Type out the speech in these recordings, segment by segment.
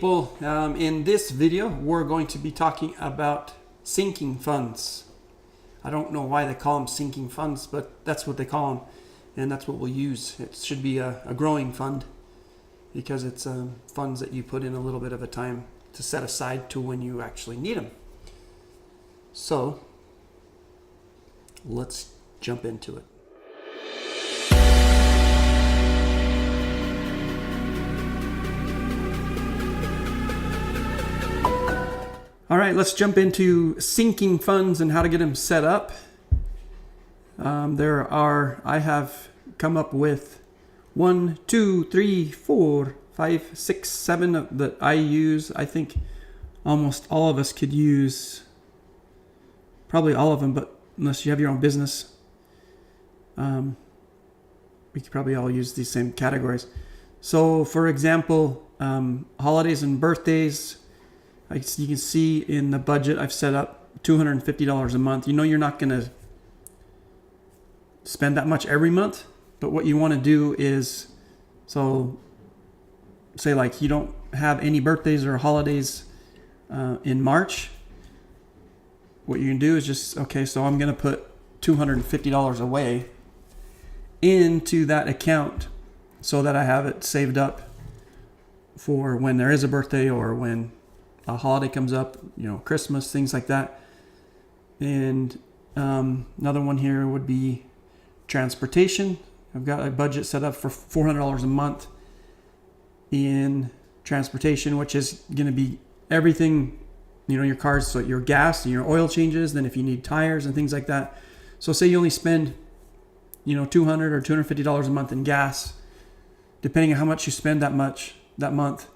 people. In this video, we're going to be talking about sinking funds. I don't know why they call them sinking funds, but that's what they call them, and that's what we'll use. It should be a growing fund because it's funds that you put in a little bit of a time to set aside to when you actually need them. So let's jump into it. All right, let's jump into sinking funds and how to get them set up. I have come up with 1, 2, 3, 4, 5, 6, 7 that I use. I think almost all of us could use probably all of them, but unless you have your own business, we could probably all use these same categories. So for example, holidays and birthdays, you can see in the budget I've set up $250 a month. You know you're not going to spend that much every month, but what you want to do is, so say like you don't have any birthdays or holidays in March. What you can do is just, okay, so I'm going to put $250 away into that account so that I have it saved up for when there is a birthday or when a holiday comes up, Christmas, things like that. And another one here would be transportation. I've got a budget set up for $400 a month in transportation, which is going to be everything, your cars, so your gas and your oil changes, then if you need tires and things like that. So say you only spend, $200 or $250 a month in gas, depending on how much you spend that month.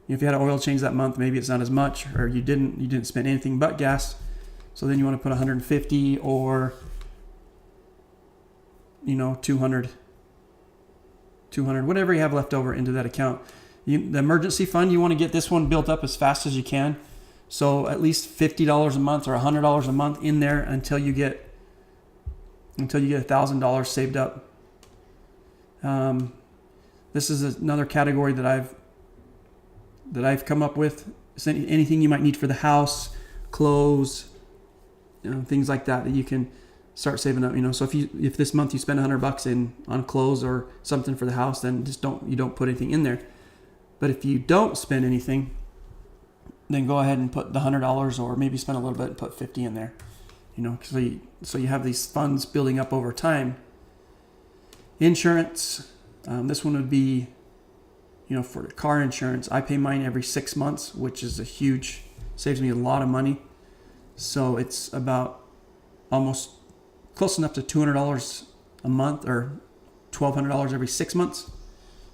If you had an oil change that month, maybe it's not as much, or you didn't spend anything but gas. So then you want to put 150 or 200, whatever you have left over into that account. The emergency fund, you want to get this one built up as fast as you can. So at least $50 a month or $100 a month in there until you get $1,000 saved up. This is another category that I've come up with. Anything you might need for the house, clothes, things like that you can start saving up. So if this month you spend $100 on clothes or something for the house, then you don't put anything in there. But if you don't spend anything, then go ahead and put the $100 or maybe spend a little bit and put 50 in there. So you have these funds building up over time. Insurance, this one would be, for the car insurance. I pay mine every 6 months, which is saves me a lot of money. So it's about almost close enough to $200 a month or $1,200 every 6 months.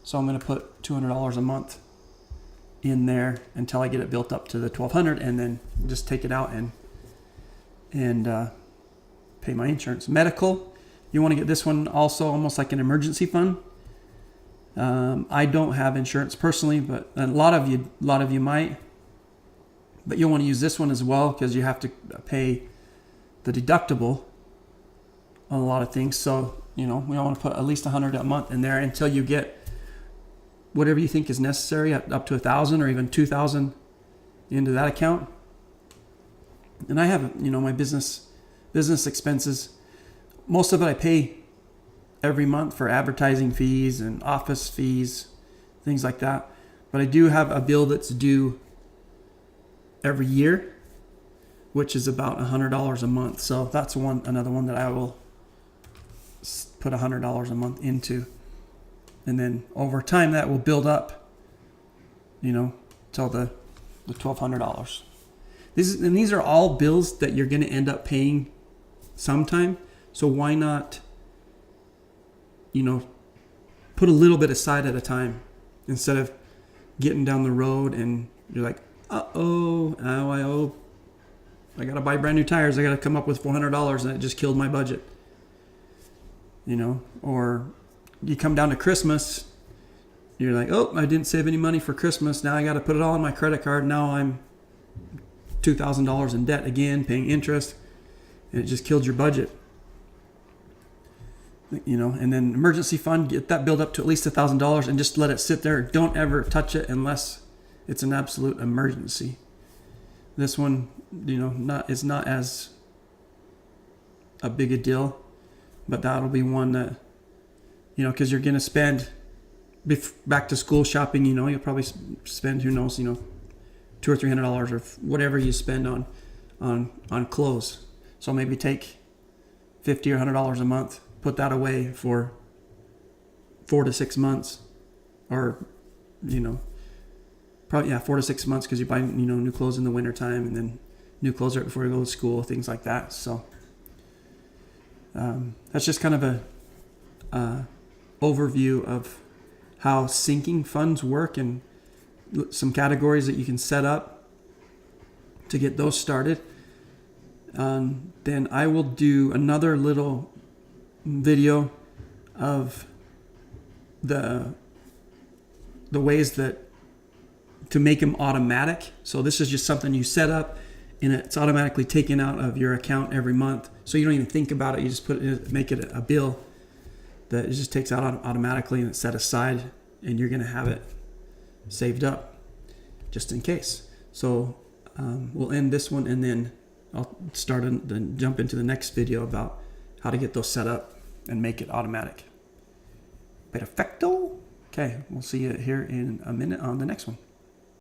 So I'm going to put $200 a month in there until I get it built up to the $1,200, and then just take it out and pay my insurance. Medical, you want to get this one also almost like an emergency fund. I don't have insurance personally, but a lot of you might. But you'll want to use this one as well because you have to pay the deductible on a lot of things. So we all want to put at least $100 a month in there until you get whatever you think is necessary, up to $1,000 or even $2,000 into that account. And I have my business expenses. Most of it I pay every month for advertising fees and office fees, things like that. But I do have a bill that's due every year, which is about $100 a month. So that's another one that I will put $100 a month into. And then over time that will build up, till the $1,200. These are all bills that you're going to end up paying sometime. So why not put a little bit aside at a time instead of getting down the road and you're like, I got to buy brand new tires. I got to come up with $400 and it just killed my budget. Or you come down to Christmas, you're like, I didn't save any money for Christmas. Now I got to put it all on my credit card. Now I'm $2,000 in debt again, paying interest, and it just killed your budget. And then emergency fund, get that build up to at least $1,000 and just let it sit there. Don't ever touch it unless it's an absolute emergency. This one, is not as a big a deal, but that'll be one that, because you're going to spend back to school shopping, you'll probably spend, who knows, $200 or $300 or whatever you spend on clothes. So maybe take $50 or $100 a month, put that away for 4 to 6 months, or probably 4 to 6 months, because you buy new clothes in the wintertime, and then new clothes right before you go to school, things like that. So that's just kind of a overview of how sinking funds work, and some categories that you can set up to get those started. Then I will do another little video of the ways that to make them automatic. So this is just something you set up, and it's automatically taken out of your account every month. So you don't even think about it. You just make it a bill that it just takes out automatically, and it's set aside, and you're going to have it saved up just in case. So we'll end this one, and then I'll then jump into the next video about how to get those set up and make it automatic. Perfecto. Okay, we'll see you here in a minute on the next one.